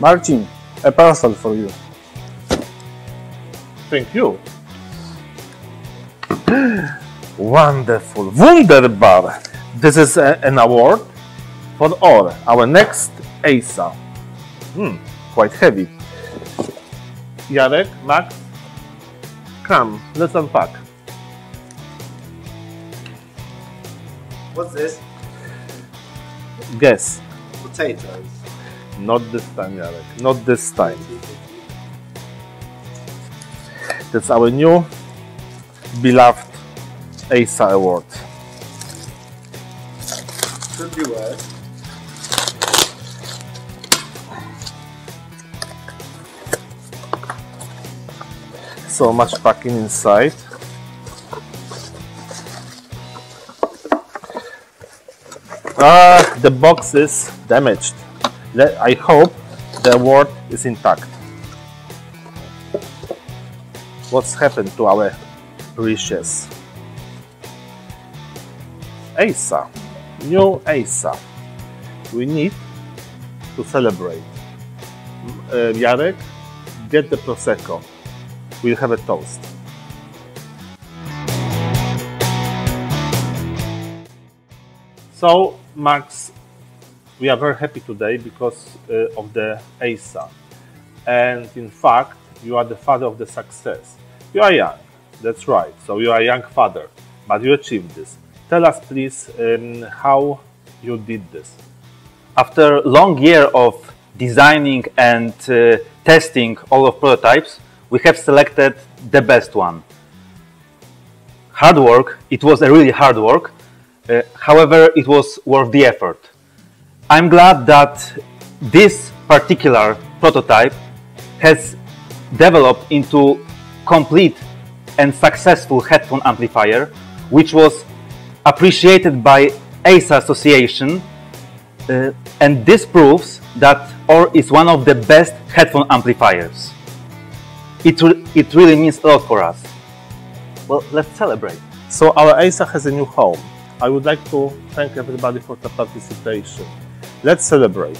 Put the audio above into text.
Marcin, a parcel for you. Thank you. Wonderful, wunderbar. This is an award for OOR, our next EISA. Quite heavy. Jarek, Max, come, let's unpack. What's this? Guess. Potatoes. Not this time, Jarek. Not this time. That's our new beloved EISA award. Could be worse. So much packing inside. The box is damaged. I hope the award is intact. What's happened to our riches? EISA, new EISA. We need to celebrate. Jarek, get the Prosecco. We'll have a toast. So, Max, we are very happy today because of the EISA. And in fact, you are the father of the success. You are young, that's right. So you are a young father, but you achieved this. Tell us, please, how you did this. After a long year of designing and testing all of prototypes, we have selected the best one. Hard work, it was a really hard work, however, it was worth the effort. I'm glad that this particular prototype has developed into complete and successful headphone amplifier, which was appreciated by EISA Association, and this proves that OOR is one of the best headphone amplifiers. It really means a lot for us. Well, let's celebrate. So our EISA has a new home. I would like to thank everybody for the participation. Let's celebrate.